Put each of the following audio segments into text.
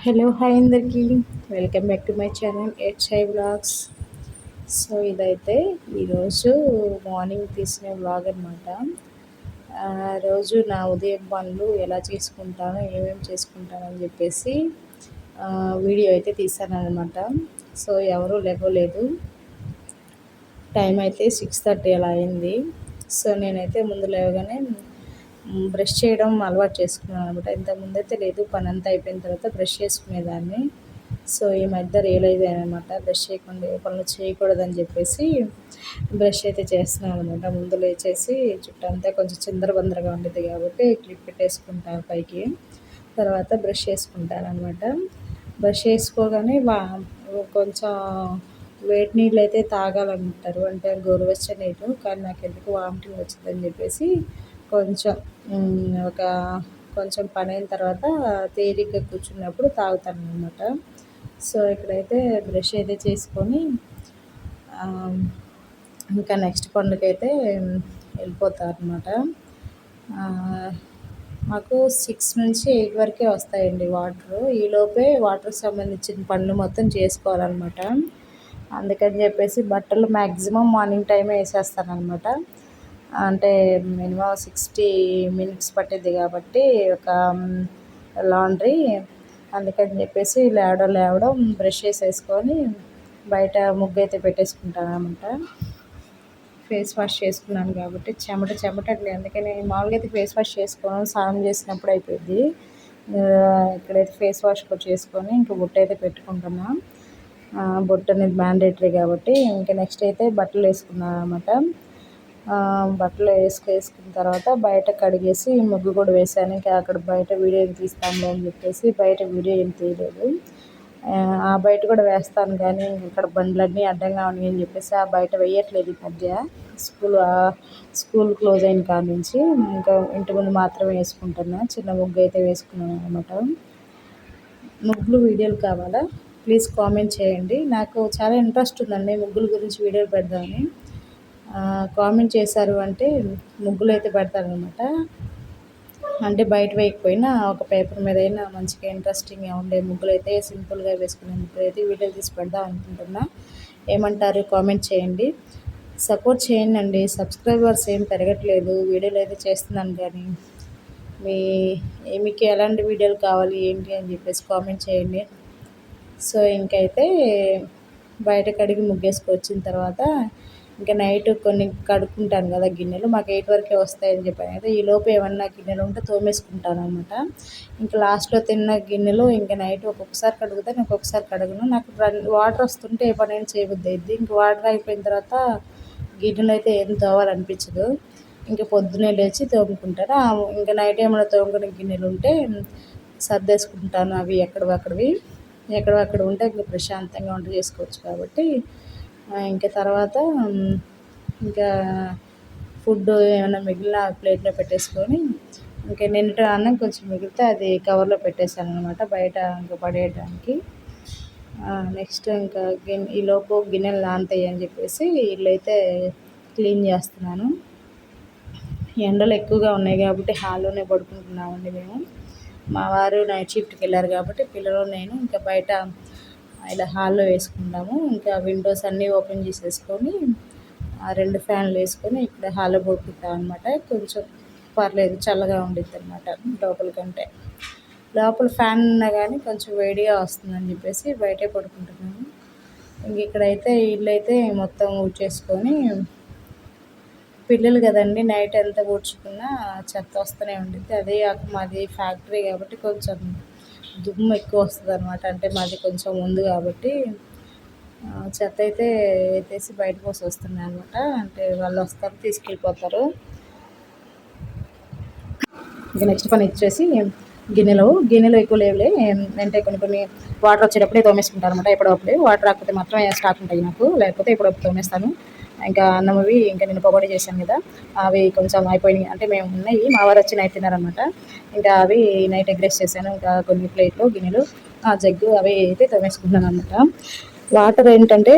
Hello hi అందరికీ. Welcome back to my channel H I vlogs. So ఇదైతే ఈరోజు morning తీసిన వ్లాగ్ అనమాట. రోజు నా ఉదయం పనులు ఎలా చేసుకుంటాను, ఏమేమి చేసుకుంటాను అని చెప్పేసి వీడియో అయితే తీసాను అనమాట. సో ఎవరూ లేవలేదు, టైం అయితే 6:30 అలా అయింది. సో నేనైతే ముందు లేవగానే బ్రష్ చేయడం అలవాటు చేసుకున్నాను అనమాట. ఇంతకుముందు అయితే లేదు, పని అంతా అయిపోయిన తర్వాత బ్రష్ చేసుకునేదాన్ని. సో ఈ మధ్య రియలైజ్ అయ్యానమాట, బ్రష్ చేయకుండా ఏ పనులు చేయకూడదని చెప్పేసి బ్రష్ అయితే చేస్తున్నాను అనమాట. ముందు లేచేసి చుట్టంతా కొంచెం చిందరబందరగా ఉండేది కాబట్టి క్లిప్ పెట్టేసుకుంటాను పైకి, తర్వాత బ్రష్ చేసుకుంటాను అనమాట. బ్రష్ చేసుకోగానే కొంచెం వేడి నీళ్ళు అయితే తాగాలంటారు, అంటే గోరువెచ్చని నీళ్ళు. కానీ నాకు ఎందుకు వామిటింగ్ వచ్చిందని చెప్పేసి కొంచెం ఒక కొంచెం పని అయిన తర్వాత తేలిగ్గా కూర్చున్నప్పుడు తాగుతాను అనమాట. సో ఇక్కడైతే బ్రష్ అయితే చేసుకొని ఇంకా నెక్స్ట్ పనులకైతే వెళ్ళిపోతారు అనమాట. మాకు 6 నుంచి 8 వరకే వస్తాయండి వాటరు. ఈలోపే వాటర్కి సంబంధించిన పనులు మొత్తం చేసుకోవాలన్నమాట. అందుకని చెప్పేసి బట్టలు మ్యాక్సిమం మార్నింగ్ టైమే వేసేస్తాను అనమాట. అంటే మినిమం 60 మినిట్స్ పట్టిద్ది కాబట్టి ఒక లాండ్రీ. అందుకని చెప్పేసి లేవడం బ్రష్ చేసేసుకొని బయట ముగ్గు అయితే పెట్టేసుకుంటాను అనమాట. ఫేస్ వాష్ చేసుకున్నాను కాబట్టి చెమటండి, అందుకని మామూలుగా అయితే ఫేస్ వాష్ చేసుకోను, స్నానం చేసినప్పుడు అయిపోయింది. ఇక్కడైతే ఫేస్ వాష్ కూడా చేసుకొని ఇంకా బొట్టు అయితే పెట్టుకుంటున్నా. బొట్టు అనేది మ్యాండేటరీ కాబట్టి ఇంకా నెక్స్ట్ అయితే బట్టలు వేసుకున్నాను అనమాట. బట్టలు వేసుకున్న తర్వాత బయట కడిగేసి ముగ్గు కూడా వేసాను. ఇంకా అక్కడ బయట వీడియో ఏం తీస్తాము అని చెప్పేసి బయట వీడియో ఏం తీయలేదు. ఆ బయట కూడా వేస్తాను కానీ ఇక్కడ బండ్లన్నీ అడ్డంగా ఉన్నాయి అని చెప్పేసి ఆ బయట వేయట్లేదు ఈ మధ్య. స్కూల్ క్లోజ్ అయిన కాడ నుంచి ఇంకా ఇంటి ముందు మాత్రమే వేసుకుంటున్నా. చిన్న ముగ్గు అయితే వేసుకున్నాను అనమాట. ముగ్గులు వీడియోలు కావాలా ప్లీజ్ కామెంట్ చేయండి. నాకు చాలా ఇంట్రెస్ట్ ఉందండి ముగ్గుల గురించి వీడియోలు పెడదామని. కామెంట్ చేశారు అంటే ముగ్గులు అయితే పెడతారనమాట. అంటే బయట వేయకపోయినా ఒక పేపర్ మీద అయినా మంచిగా ఇంట్రెస్టింగ్గా ఉండే ముగ్గులు అయితే, సింపుల్గా వేసుకునే ముగ్గులు అయితే వీడియో తీసి పెడదాం అనుకుంటున్నా. ఏమంటారు కామెంట్ చేయండి, సపోర్ట్ చేయండి. సబ్స్క్రైబర్స్ ఏం పెరగట్లేదు, వీడియోలు అయితే చేస్తున్నాను కానీ మీకు ఎలాంటి వీడియోలు కావాలి ఏంటి అని చెప్పేసి కామెంట్ చేయండి. సో ఇంకైతే బయట కడిగి ముగ్గేసుకొచ్చిన తర్వాత ఇంకా నైట్ కొన్ని కడుక్కుంటాను కదా గిన్నెలు, మాకు 8 వరకే వస్తాయని చెప్పాను కదా. ఈలోపు ఏమన్నా గిన్నెలు ఉంటే తోమేసుకుంటాను అనమాట. ఇంకా లాస్ట్లో తిన్న గిన్నెలు ఇంకా నైట్ ఒక్కొక్కసారి కడుగుతాను, ఒక్కొక్కసారి కడగను. నాకు వాటర్ వస్తుంటే ఏ పనైనా చేయబుద్ధి అయింది. ఇంక వాటర్ అయిపోయిన తర్వాత గిన్నెలు అయితే ఏం తోవాలనిపించదు. ఇంకా పొద్దున్నే లేచి తోముకుంటాను. ఇంకా నైట్ ఏమైనా తోముకునే గిన్నెలు ఉంటే సర్దేసుకుంటాను. అవి ఎక్కడక్కడ ఉంటే ఇంకా ప్రశాంతంగా వంట చేసుకోవచ్చు కాబట్టి ఇంకా తర్వాత ఇంకా ఫుడ్ ఏమైనా మిగిలిన ప్లేట్లో పెట్టేసుకొని ఇంకా నిన్నటి అన్నం కొంచెం మిగిలితే అది కవర్లో పెట్టేశాను అనమాట బయట ఇంకా పడేయడానికి. నెక్స్ట్ ఇంకా ఈలోపు గిన్నెలు నానతాయి అని చెప్పేసి ఇల్లు అయితే క్లీన్ చేస్తున్నాను. ఎండలు ఎక్కువగా ఉన్నాయి కాబట్టి హాల్లోనే పడుకుంటున్నామండి మేము. మా వారు నైట్ షిఫ్ట్కి వెళ్ళారు కాబట్టి పిల్లలు నేను ఇంకా బయట ఇలా హాల్లో వేసుకుంటాము. ఇంకా విండోస్ అన్నీ ఓపెన్ చేసేసుకొని 2 ఫ్యాన్లు వేసుకొని ఇక్కడ హాల్లో పడుకుంటాం అనమాట. కొంచెం పర్లేదు, చల్లగా ఉండిద్ది అనమాట లోపల కంటే. లోపల ఫ్యాన్ ఉన్నా కానీ కొంచెం వేడిగా వస్తుందని చెప్పేసి బయటే పడుకుంటున్నాను. ఇంక ఇక్కడైతే ఇల్లు అయితే మొత్తం ఊడ్చేసుకొని, పిల్లలు కదండి నైట్ ఎంత ఊడ్చుకున్నా చెత్త వస్తూనే ఉండిద్ది. అదే మాది ఫ్యాక్టరీ కాబట్టి కొంచెం దుమ్ము ఎక్కువ వస్తుంది అనమాట. అంటే మాది కొంచెం ముందు కాబట్టి చెత్త అయితే ఎత్తేసి బయట పోసి వస్తున్నాయి అనమాట. అంటే వాళ్ళు వస్తారు తీసుకెళ్ళిపోతారు. ఇంకా నెక్స్ట్ పని వచ్చేసి గిన్నెలు ఎక్కువ లేవులే, అంటే కొన్ని వాటర్ వచ్చేటప్పుడే తోమేసుకుంటాను అనమాట. ఎప్పుడప్పుడు వాటర్ రాకపోతే మాత్రం స్టాక్ ఉంటాయి నాకు, లేకపోతే ఎప్పుడప్పుడు తోమేస్తాను. ఇంకా అన్నం అవి ఇంకా నేను పకోడీ చేశాను కదా, అవి కొంచెం అయిపోయినాయి. అంటే మేము ఉన్నాయి, మా వారు వచ్చి నైట్ తిన్నారనమాట. ఇంకా అవి నైట్ ఎగ్ రైస్ చేశాను. ఇంకా కొన్ని ప్లేట్లు గిన్నెలు జగ్గు అవి అయితే తోమేసుకుంటున్నాను అనమాట. వాటర్ ఏంటంటే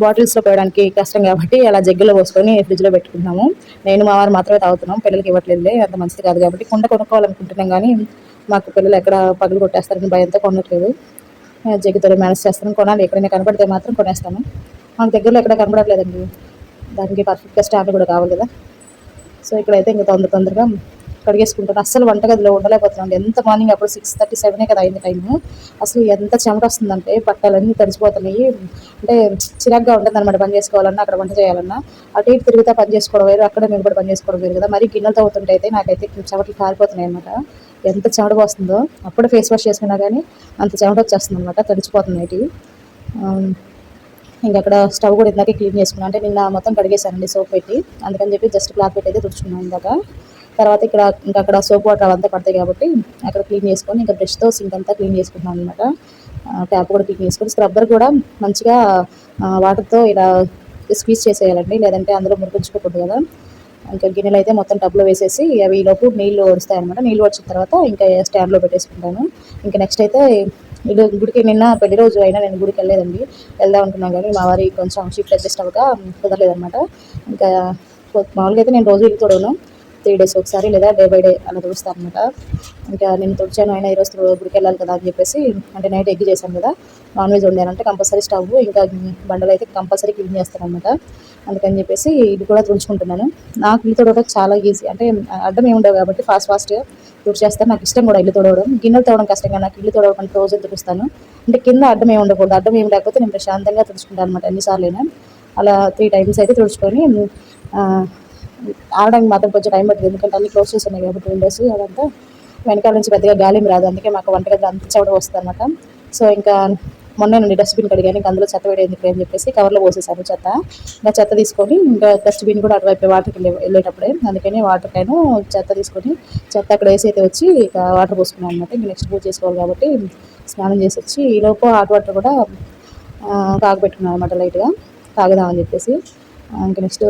బాటిల్స్లో పోయడానికి కష్టం కాబట్టి అలా జగ్గులో పోసుకొని ఫ్రిడ్జ్లో పెట్టుకుంటున్నాము. నేను మా వారు మాత్రమే తాగుతున్నాం, పిల్లలకి ఇవ్వట్లేదులే, అంత మంచిది కాదు కాబట్టి. కుండ కొనుక్కోవాలనుకుంటున్నాం కానీ మాకు పిల్లలు ఎక్కడ పగులు కొట్టేస్తారని భయంతో కొనట్లేదు. జగ్గుతో మేనేజ్ చేస్తాను. కొనాలి, ఎక్కడైనా కనపడితే మాత్రం కొనేస్తాను. మాకు దగ్గరలో ఎక్కడ కనపడట్లేదండి. దానికి పర్ఫెక్ట్గా స్టాండ్ కూడా కావాలి కదా. సో ఇక్కడైతే ఇంకా తొందరగా కడిగేసుకుంటాను. అస్సలు వంటగదిలో ఉండలేకపోతున్నాను. ఎంత మార్నింగ్ అప్పుడు 6:37 కదా అయింది టైము. అసలు ఎంత చెమట వస్తుందంటే బట్టలన్నీ తడిచిపోతున్నాయి. అంటే చిరాగ్గా ఉంటుంది అనమాట. పని చేసుకోవాలన్నా, అక్కడ వంట చేయాలన్నా. అటు ఇటు తిరుగుతా పని చేసుకోవడం వేరు, అక్కడ నిలబడి పని చేసుకోవడం వేరు కదా. మరి గిన్నెలతో అవుతుంటే అయితే నాకైతే చెమటలు కారిపోతున్నాయి అనమాట. ఎంత చెమట పోస్తుందో. అప్పుడే ఫేస్ వాష్ చేసుకున్నా కానీ అంత చెమట వచ్చేస్తుంది అనమాట. తడిచిపోతున్నాయి. ఇంకా అక్కడ స్టవ్ కూడా ఇందాకే క్లీన్ చేసుకున్నాను. అంటే నిన్న మొత్తం కడిగేశానండి సోప్ పెట్టి. అందుకని చెప్పి జస్ట్ క్లాత్ పెట్టి అయితే తుడుచుకున్నాను ఇందాక. తర్వాత ఇంకా అక్కడ సోప్ వాటర్ అవంతా పడతాయి కాబట్టి అక్కడ క్లీన్ చేసుకొని ఇంకా బ్రష్తో సింక్ అంతా క్లీన్ చేసుకుంటున్నాను అనమాట. ట్యాప్ కూడా క్లీన్ చేసుకొని స్క్రబ్బర్ కూడా మంచిగా వాటర్తో ఇలా స్క్వీజ్ చేసేయాలండి, లేదంటే అందులో మురిపించుకోకూడదు కదా. ఇంకా గిన్నెలు అయితే మొత్తం టబ్లో వేసేసి అవి ఈలోపు నీళ్ళు వస్తాయి అనమాట. నీళ్ళు వచ్చిన తర్వాత ఇంకా స్టాండ్లో పెట్టేసుకుంటాను. ఇంకా నెక్స్ట్ అయితే గుడికి నిన్న పెళ్లి రోజు అయినా నేను గుడికి వెళ్ళలేదండి. వెళ్దాం అనుకున్నాను కానీ మా వారి కొంచెం షిఫ్ట్ అడ్జస్ట్ అవ్వక కుదరలేదనమాట. ఇంకా మామూలుగా అయితే నేను రోజు ఇల్లు తోడను, 3 days ఒకసారి లేదా డే బై డే అలా తుడుస్తాను అనమాట. ఇంకా నేను తుడిచాను, అయినా ఈరోజు గుడికి వెళ్ళాలి కదా అని చెప్పేసి, అంటే నైట్ ఎగ్ చేశాను కదా, నాన్ వెజ్ వండానంటే కంపల్సరీ స్టవ్ ఇంకా బండలు అయితే కంపల్సరీ క్లీన్ చేస్తాను అనమాట. అందుకని చెప్పేసి ఇది కూడా తుడుచుకుంటున్నాను. నాకు ఇల్లు తోడవడం చాలా ఈజీ, అంటే అడ్డం ఏమి ఉండవు కాబట్టి ఫాస్ట్గా తుడిచేస్తాను. నాకు ఇష్టం కూడా ఇల్లు తోడవడం. గిన్నెలు తోడడం కష్టంగా, నాకు ఇల్లు తోడవడం రోజు తుడుస్తాను. అంటే కింద అడ్డం ఏమి ఉండకూడదు, అడ్డం ఏమి లేకపోతే నేను ప్రశాంతంగా తుడుచుకుంటాను అనమాట ఎన్నిసార్లైనా. అలా 3 times అయితే తుడుచుకొని ఆడడానికి మాత్రం కొంచెం టైం పడుతుంది, ఎందుకంటే అన్ని క్లోజ్ చేసి ఉన్నాయి కాబట్టి విండోస్ అదంతా. వెనకాల నుంచి పెద్దగా గాలి రాదు, అందుకే మాకు వంటగది అంత చవడ వస్తుంది అనమాట. సో ఇంకా మొన్న నుండి డస్ట్బిన్ కడిగాను, ఇంకా అందులో చెత్త వేయడం ఎందుకు అని చెప్పేసి కవర్లో పోసేసాను చెత్త. ఇంకా చెత్త తీసుకొని ఇంకా డస్ట్బిన్ కూడా అటువైపు వాటర్కి వెళ్ళేటప్పుడే, అందుకని వాటర్ క్యాను చెత్త తీసుకొని చెత్త అక్కడ వేసి అయితే వచ్చి ఇక వాటర్ పోసుకున్నాను అనమాట. ఇంకా నెక్స్ట్ పూజ చేసుకోవాలి కాబట్టి స్నానం చేసి వచ్చి ఈలోపు హాట్ వాటర్ కూడా కాగబెట్టుకున్నాను అనమాట, లైట్గా తాగుదామని చెప్పేసి. ఇంకా నెక్స్ట్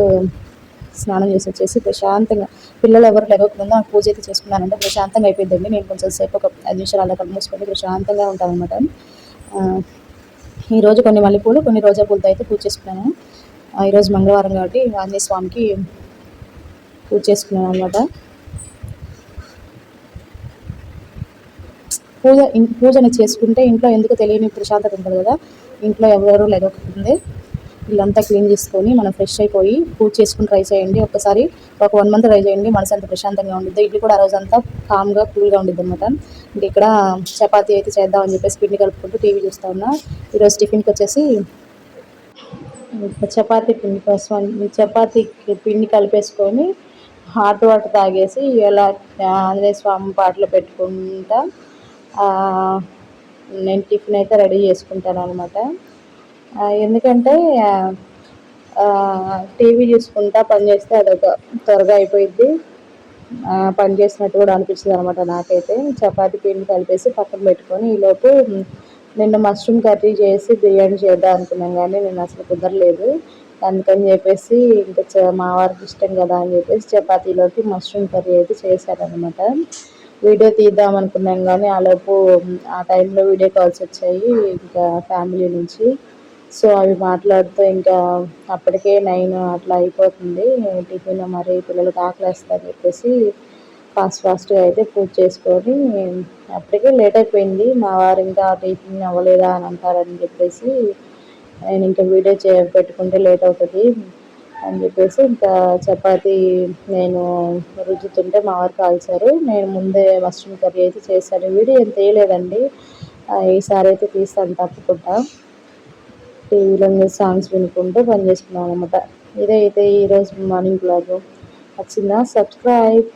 స్నానం చేసి వచ్చేసి ప్రశాంతంగా పిల్లలు ఎవరు లేకపోకుండా పూజ అయితే చేసుకున్నానంటే ప్రశాంతంగా అయిపోయిందండి. నేను కొంచెం సేపు ఒక 5 నిమిషాలు అలా కళ్ళు మూసుకొని ప్రశాంతంగా ఉంటాను అనమాట. ఈరోజు కొన్ని మల్లెపూలు, కొన్ని రోజా పూలతో అయితే పూజ చేసుకున్నాను. ఈరోజు మంగళవారం కాబట్టి ఆంజనేయ స్వామికి పూజ చేసుకున్నాను అనమాట. పూజని చేసుకుంటే ఇంట్లో ఎందుకు తెలియని ప్రశాంతత ఉంటుంది కదా. ఇంట్లో ఎవరు లేకపోతుంది, ఇల్లంతా క్లీన్ చేసుకొని మనం ఫ్రెష్ అయిపోయి పూజ చేసుకుని ట్రై చేయండి. ఒకసారి ఒక 1 month ట్రై చేయండి, మనసు అంత ప్రశాంతంగా ఉండిద్ది. ఇల్లు కూడా ఆ రోజంతా కామ్గా కూల్గా ఉండిద్ది అనమాట. ఇంక ఇక్కడ చపాతీ అయితే చేద్దామని చెప్పేసి పిండి కలుపుకుంటూ టీవీ చూస్తూ ఉన్నా. ఈరోజు టిఫిన్కి వచ్చేసి చపాతీ పిండి కలిపేసుకొని హాట్ వాటర్ తాగేసి ఇలా ఆంజనేయ స్వామి పాటలు పెట్టుకుంటా నేను టిఫిన్ అయితే రెడీ చేసుకుంటాను అనమాట. ఎందుకంటే టీవీ చూసుకుంటా పని చేస్తే అదొక త్వరగా అయిపోయిద్ది, పని చేసినట్టు కూడా అనిపిస్తుంది అనమాట నాకైతే. చపాతీ పిండి కలిపేసి పక్కన పెట్టుకొని ఈలోపు నిన్న మష్రూమ్ కర్రీ చేసి బిర్యానీ చేద్దాం అనుకున్నాం కానీ నేను అసలు కుదరలేదు. అందుకని చెప్పేసి ఇంకా మా వారికి ఇష్టం కదా అని చెప్పేసి చపాతీలోకి మష్రూమ్ కర్రీ అయితే చేశారనమాట. వీడియో తీద్దాం అనుకున్నాం కానీ ఆలోపు ఆ టైంలో వీడియో కాల్స్ వచ్చాయి ఇంకా ఫ్యామిలీ నుంచి. సో అవి మాట్లాడుతూ ఇంకా అప్పటికే 9 అట్లా అయిపోతుంది. టిఫిన్ మరి పిల్లలకు ఆకలేస్తుందని చెప్పేసి ఫాస్ట్గా అయితే పూజ చేసుకొని అప్పటికే లేట్ అయిపోయింది. మా వారు ఇంకా టిఫిన్ అవ్వలేదా అని అంటారని చెప్పేసి నేను ఇంకా వీడియో పెట్టుకుంటే లేట్ అవుతుంది అని చెప్పేసి ఇంకా చపాతీ నేను రుద్దుతుంటే మా వారు కాల్చారు. నేను ముందే మష్రూమ్ కర్రీ అయితే చేశాను. వీడియో ఏం తీయలేదండి, ఈసారి అయితే తీస్తాను తప్పకుండా. టీవీలో సాంగ్స్ వినుకుంటూ పని చేసుకున్నాను అనమాట. ఇదైతే ఈరోజు మార్నింగ్ బ్లాగ్. నచ్చిందా? సబ్స్క్రైబ్.